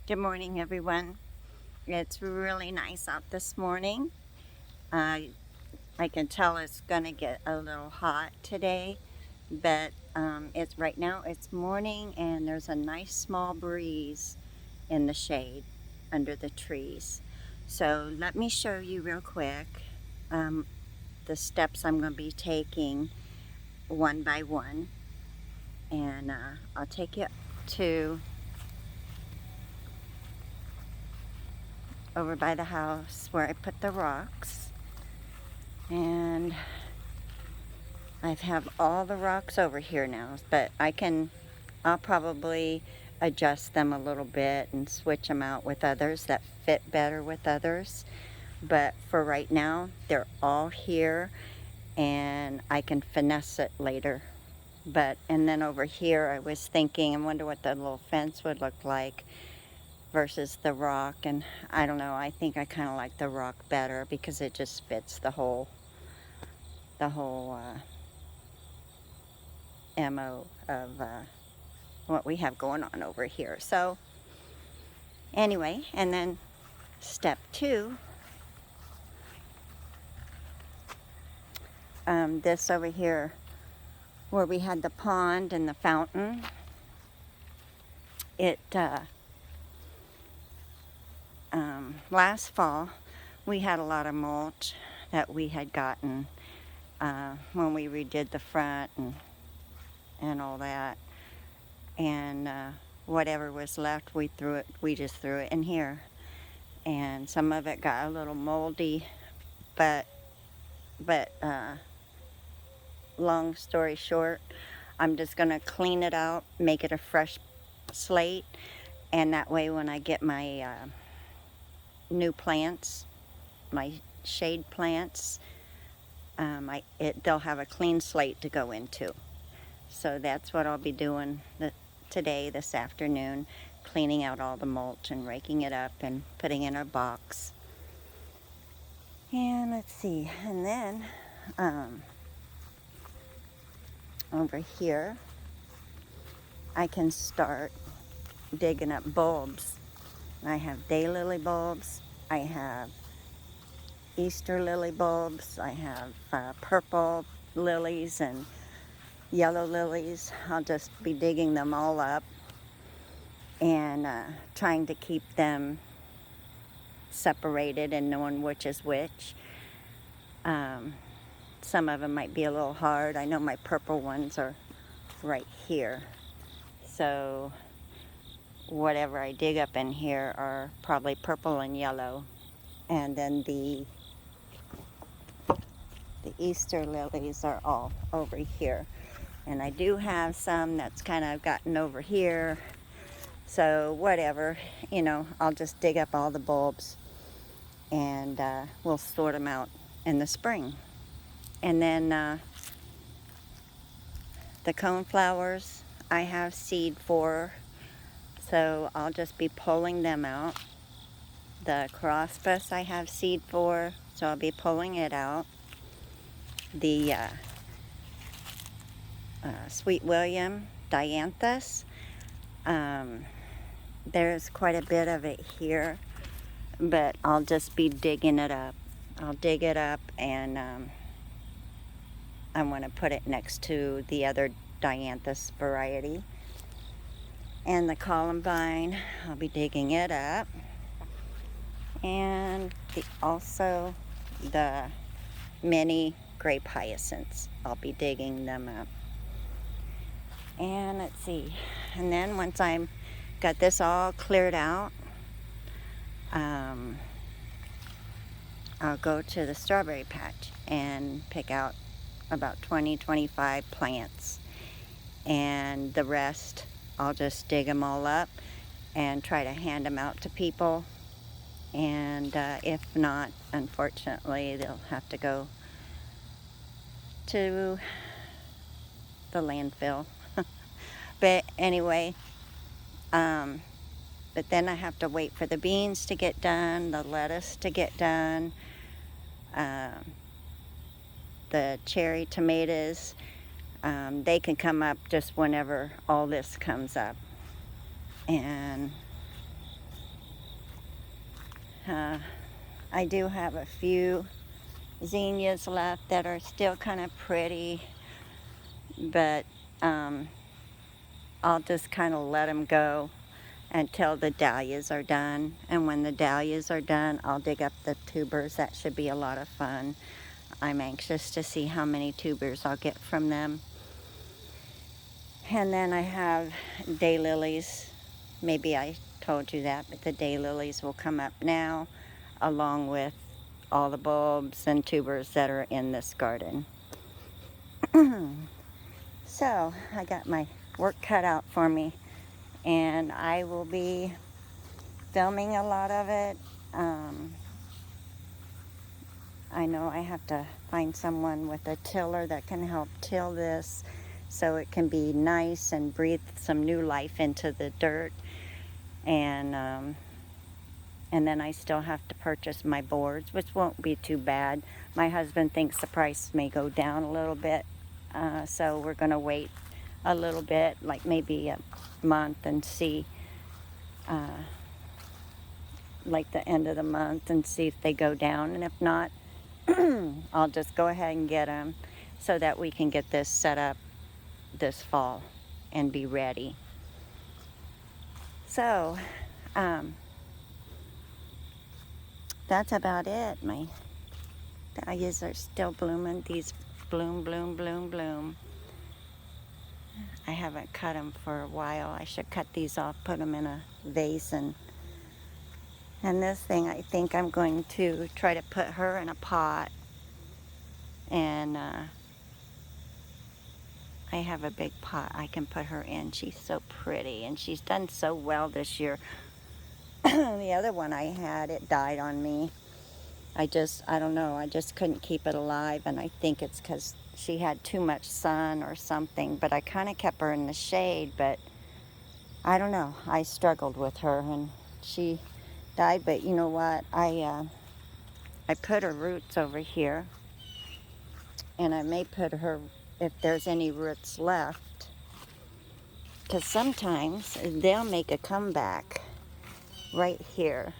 Good morning, everyone. It's really nice out this morning. Uh, I can tell it's going to get a little hot today, but it's right now it's morning and there's a nice small breeze in the shade under the trees. So let me show you real quick um, the steps I'm going to be taking one by one, and I'll take you to over by the house where I put the rocks. And I have all the rocks over here now, but I'll probably adjust them a little bit and switch them out with others that fit better with others. But for right now, they're all here and I can finesse it later. And then over here, I was thinking, I wonder what the little fence would look like versus the rock. And I don't know, I think I kind of like the rock better because it just fits the whole MO of what we have going on over here. So anyway, and then step two, this over here where we had the pond and the fountain, it last fall we had a lot of mulch that we had gotten when we redid the front and all that, and whatever was left we just threw it in here, and some of it got a little moldy, but long story short, I'm just gonna clean it out, make it a fresh slate, and that way when I get my new plants, my shade plants, they'll have a clean slate to go into. So that's what I'll be doing today, this afternoon, cleaning out all the mulch and raking it up and putting in a box. And let's see, and then over here, I can start digging up bulbs. I have daylily bulbs, I have Easter lily bulbs, I have purple lilies and yellow lilies. I'll just be digging them all up and trying to keep them separated and knowing which is which. Some of them might be a little hard. I know my purple ones are right here. So whatever I dig up in here are probably purple and yellow. And then the Easter lilies are all over here. And I do have some that's kind of gotten over here. So whatever, I'll just dig up all the bulbs and we'll sort them out in the spring. And then the coneflowers I have seed for, so I'll just be pulling them out. The crossbus I have seed for, so I'll be pulling it out. The Sweet William dianthus, there's quite a bit of it here, but I'll just be digging it up. I'll dig it up and I want to put it next to the other dianthus variety. And the columbine, I'll be digging it up. And also the mini grape hyacinths, I'll be digging them up. And let's see, and then once I'm got this all cleared out, I'll go to the strawberry patch and pick out about 20-25 plants, and the rest I'll just dig them all up and try to hand them out to people, and if not, unfortunately they'll have to go to the landfill. But anyway, but then I have to wait for the beans to get done, the lettuce to get done, the cherry tomatoes. They can come up just whenever all this comes up. And I do have a few zinnias left that are still kind of pretty, but I'll just kind of let them go until the dahlias are done. And when the dahlias are done, I'll dig up the tubers. That should be a lot of fun. I'm anxious to see how many tubers I'll get from them. And then I have daylilies. Maybe I told you that, but the daylilies will come up now along with all the bulbs and tubers that are in this garden. So I got my work cut out for me, and I will be filming a lot of it. I know I have to find someone with a tiller that can help till this so it can be nice and breathe some new life into the dirt. And then I still have to purchase my boards, which won't be too bad. My husband thinks the price may go down a little bit, so we're going to wait a little bit, like maybe a month, and see, like the end of the month, and see if they go down. And if not, I'll just go ahead and get them so that we can get this set up this fall and be ready. So, that's about it. My dahlias are still blooming. These bloom, bloom, bloom, bloom. I haven't cut them for a while. I should cut these off, put them in a vase, and this thing, I think I'm going to try to put her in a pot. And I have a big pot I can put her in. She's so pretty, and she's done so well this year. The other one I had, it died on me. I don't know, I just couldn't keep it alive, and I think it's because she had too much sun or something, but I kind of kept her in the shade, but I don't know. I struggled with her, and she died, but you know what? I put her roots over here, and I may put her, if there's any roots left, because sometimes they'll make a comeback right here.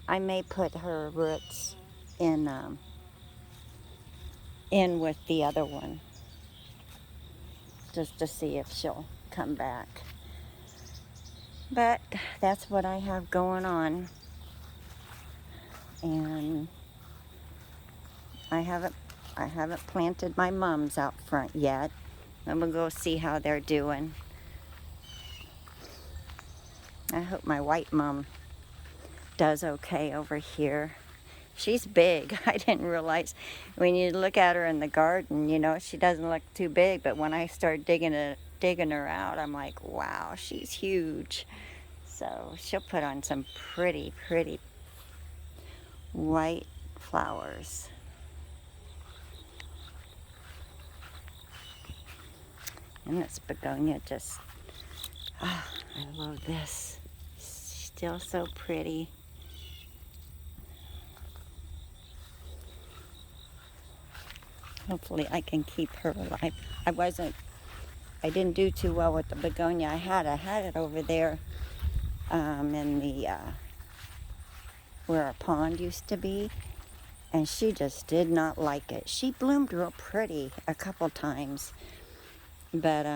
I may put her roots in with the other one, just to see if she'll come back. But that's what I have going on, and I haven't planted my mums out front yet. I'm gonna go see how they're doing. I hope my white mum does okay over here. She's big. I didn't realize when you look at her in the garden, you know, she doesn't look too big, but when I start digging her out, I'm like, wow, she's huge. So she'll put on some pretty, pretty white flowers. And this begonia just, I love this. Still so pretty. Hopefully I can keep her alive. I didn't do too well with the begonia I had. I had it over there in the, where our pond used to be, and she just did not like it. She bloomed real pretty a couple times, but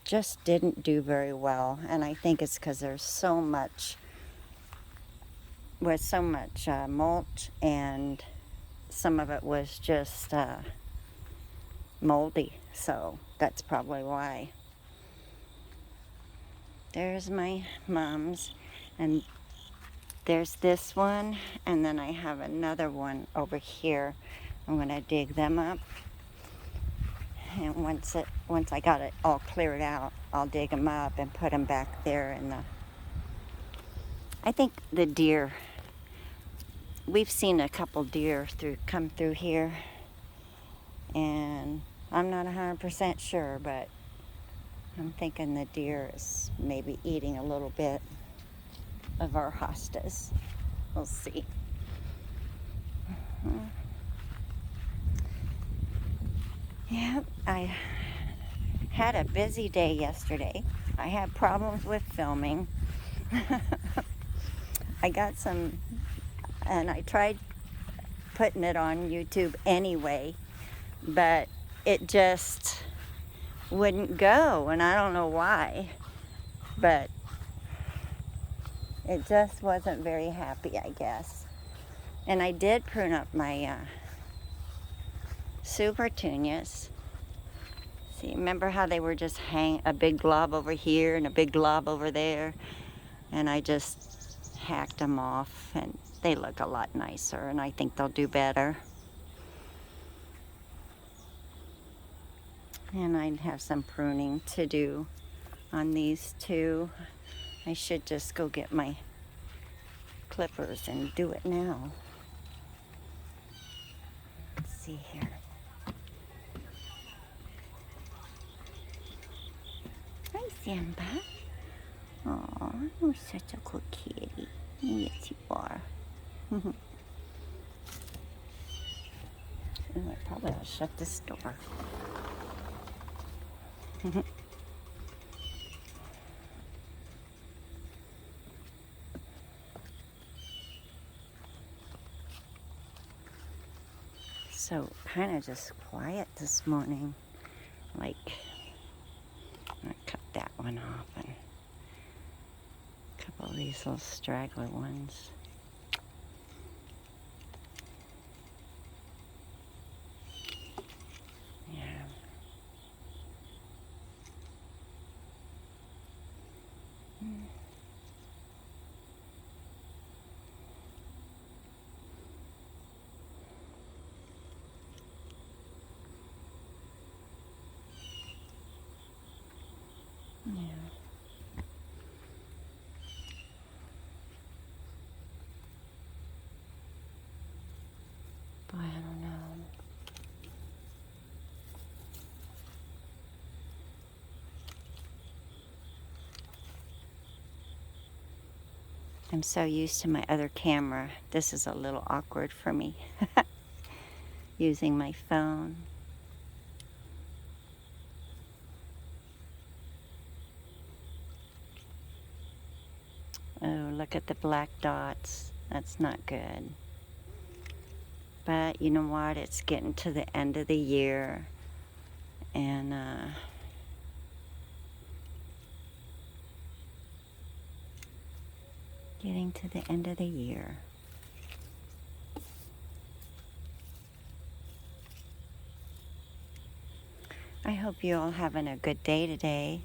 just didn't do very well. And I think it's because there's so much mulch, and some of it was just moldy, so that's probably why. There's my mums, and there's this one, and then I have another one over here. I'm going to dig them up, and once I got it all cleared out, I'll dig them up and put them back there in the, I think the deer, we've seen a couple deer come through here, and I'm not 100% sure, but I'm thinking the deer is maybe eating a little bit of our hostas. We'll see. Yeah, I had a busy day yesterday. I had problems with filming. I got some, and I tried putting it on YouTube anyway, but it just wouldn't go, and I don't know why, but it just wasn't very happy, I guess. And I did prune up my super petunias. See, remember how they were just a big glob over here and a big glob over there? And I just hacked them off, and they look a lot nicer, and I think they'll do better. And I'd have some pruning to do on these two. I should just go get my clippers and do it now. Let's see here. Hi, Simba. Aw, you're such a good kitty. Yes, you are. I probably ought to shut this door. So kind of just quiet this morning. Like, I'm gonna cut that one off and a couple of these little straggler ones. Yeah. Yeah. Boy, I don't know. I'm so used to my other camera. This is a little awkward for me. Using my phone. Oh, look at the black dots. That's not good. But you know what? It's getting to the end of the year. And getting to the end of the year. I hope you all having a good day today.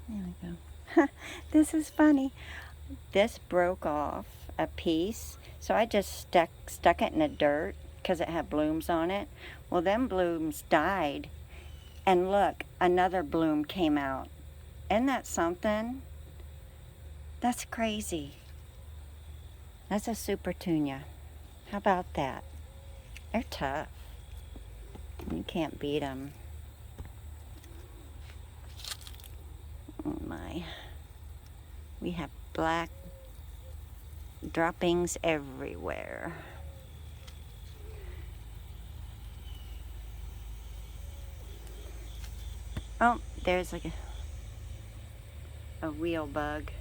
There we go. This is funny. This broke off a piece, so I just stuck it in the dirt because it had blooms on it. Well, them blooms died, and look, another bloom came out. Isn't that something? That's crazy. That's a super petunia. How about that? They're tough. You can't beat them. Oh my. We have black droppings everywhere. Oh, there's like a wheel bug.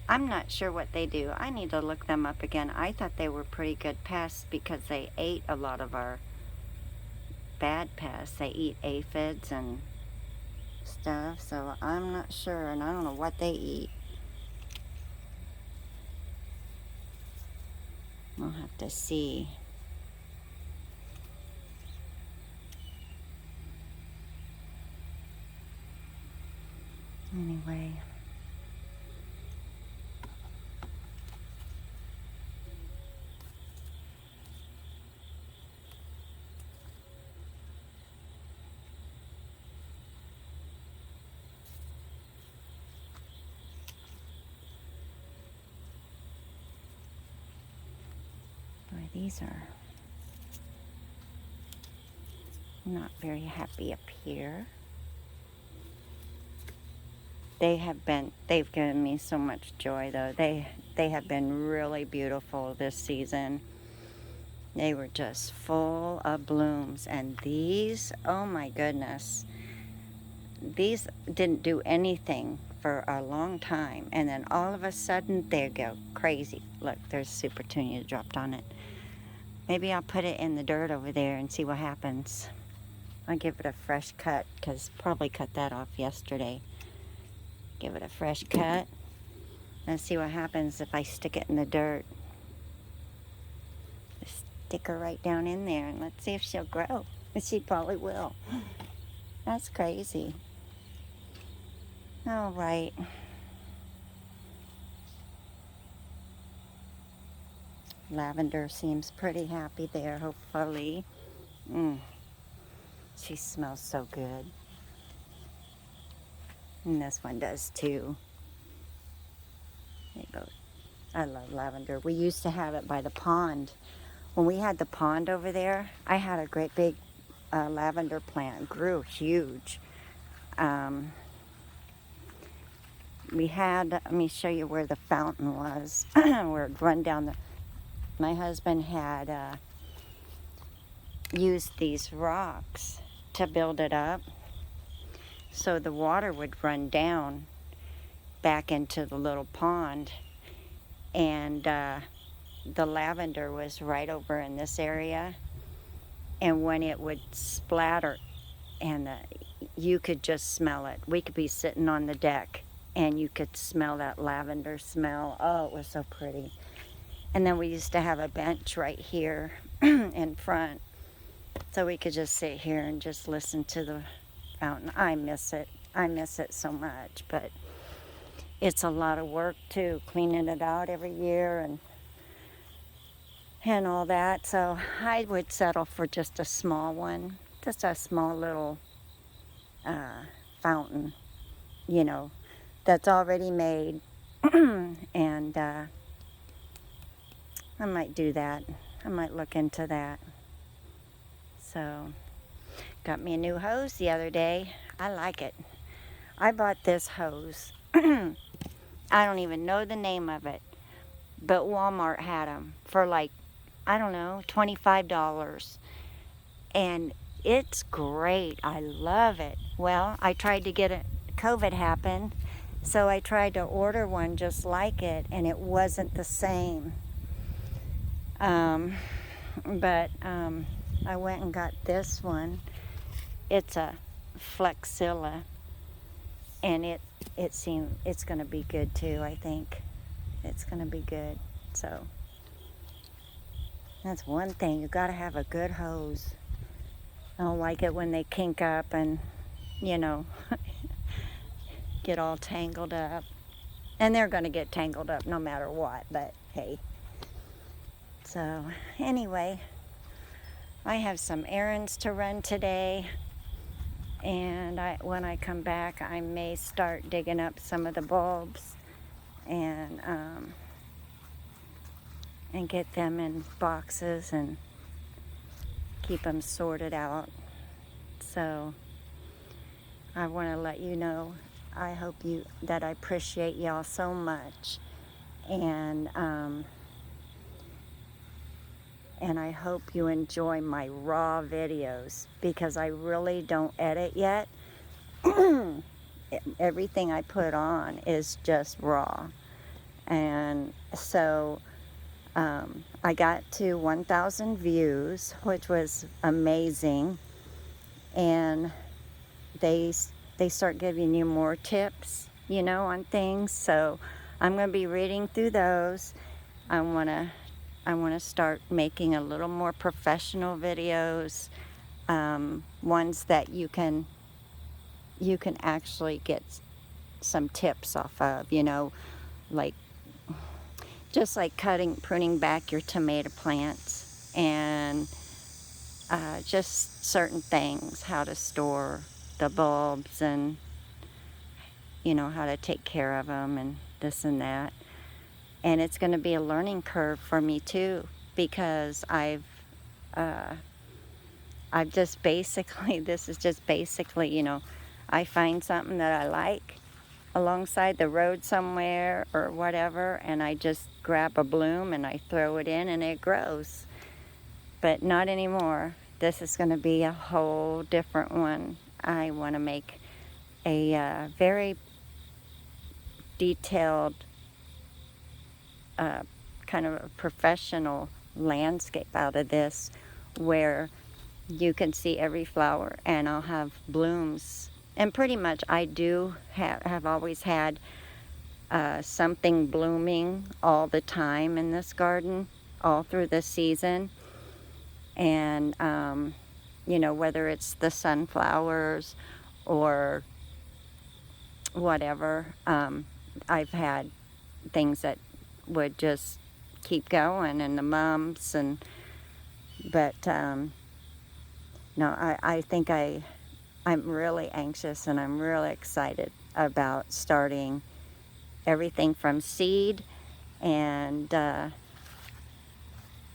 I'm not sure what they do. I need to look them up again. I thought they were pretty good pests because they ate a lot of our bad pests. They eat aphids and stuff, so I'm not sure, and I don't know what they eat. We'll have to see. Anyway. Boy, these are not very happy up here. They've given me so much joy though. They have been really beautiful this season. They were just full of blooms, and these, oh my goodness. these didn't do anything for a long time, and then all of a sudden they go crazy. Look, there's super tunia dropped on it. Maybe I'll put it in the dirt over there and see what happens. I'll give it a fresh cut, because probably cut that off yesterday. Give it a fresh cut and see what happens if I stick it in the dirt. Just stick her right down in there and let's see if she'll grow. And she probably will. That's crazy. All right. Lavender seems pretty happy there, hopefully. She smells so good. And this one does too. There you go. I love lavender. We used to have it by the pond. When we had the pond over there, I had a great big lavender plant. It grew huge. We had, let me show you where the fountain was, where it run down the, my husband had used these rocks to build it up, so the water would run down back into the little pond, and the lavender was right over in this area, and when it would splatter, and you could just smell it. We could be sitting on the deck and you could smell that lavender smell. Oh, it was so pretty. And then we used to have a bench right here in front, so we could just sit here and just listen to the fountain. I miss it. I miss it so much, but it's a lot of work too, cleaning it out every year and all that. So I would settle for just a small one, just a small little fountain, you know, that's already made. And I might do that. I might look into that. So, got me a new hose the other day. I like it. I bought this hose. I don't even know the name of it, but Walmart had them for like, I don't know, $25. And it's great. I love it. Well, I tried to get it, COVID happened, so I tried to order one just like it, and it wasn't the same. But I went and got this one. It's a Flexilla, and it seems it's going to be good too. I think it's going to be good. So that's one thing. You got to have a good hose. I don't like it when they kink up and, you know, get all tangled up. And they're going to get tangled up no matter what, but hey. So anyway, I have some errands to run today, and when I come back, I may start digging up some of the bulbs and get them in boxes and keep them sorted out. So I want to let you know, I hope that I appreciate y'all so much, and I hope you enjoy my raw videos, because I really don't edit yet. Everything I put on is just raw. And so I got to 1,000 views, which was amazing. And they start giving you more tips, you know, on things. So I'm going to be reading through those. I want to start making a little more professional videos, ones that you can actually get some tips off of, you know, like just like pruning back your tomato plants, and just certain things, how to store the bulbs, and you know, how to take care of them, and this and that. And it's going to be a learning curve for me too, because I've just basically, this is just basically, you know, I find something that I like alongside the road somewhere or whatever, and I just grab a bloom and I throw it in and it grows. But not anymore. This is going to be a whole different one. I want to make a very detailed, kind of a professional landscape out of this, where you can see every flower, and I'll have blooms. And pretty much I do have always had something blooming all the time in this garden, all through the season. And you know, whether it's the sunflowers or whatever, I've had things that would just keep going, and the mums, and but no, I think I'm really anxious, and I'm really excited about starting everything from seed, and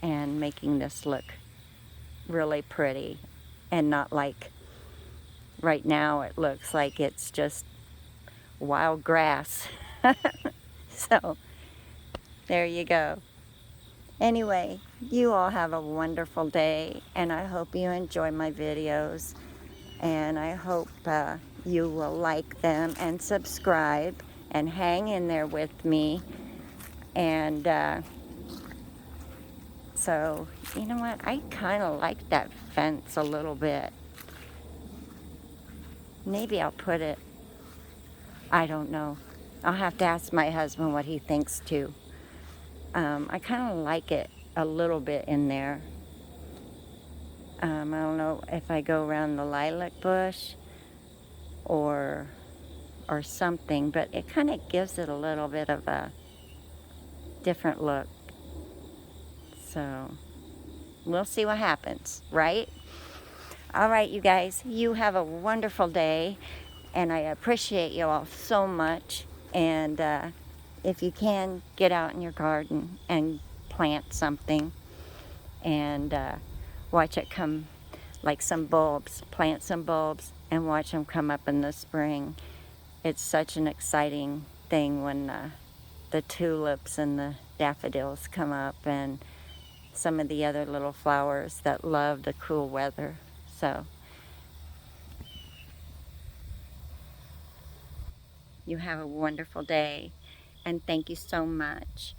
making this look really pretty, and not like right now it looks like it's just wild grass. So there you go. Anyway, you all have a wonderful day, and I hope you enjoy my videos, and I hope you will like them and subscribe and hang in there with me. And so, you know what, I kind of like that fence a little bit. Maybe I'll put it, I don't know. I'll have to ask my husband what he thinks too. I kind of like it a little bit in there. I don't know if I go around the lilac bush or something, but it kind of gives it a little bit of a different look. So we'll see what happens, right? All right, you guys, you have a wonderful day, and I appreciate you all so much. And if you can, get out in your garden and plant something, and watch it come, like some bulbs. Plant some bulbs and watch them come up in the spring. It's such an exciting thing when the tulips and the daffodils come up, and some of the other little flowers that love the cool weather. So you have a wonderful day, and thank you so much.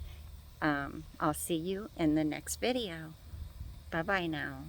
I'll see you in the next video. Bye-bye now.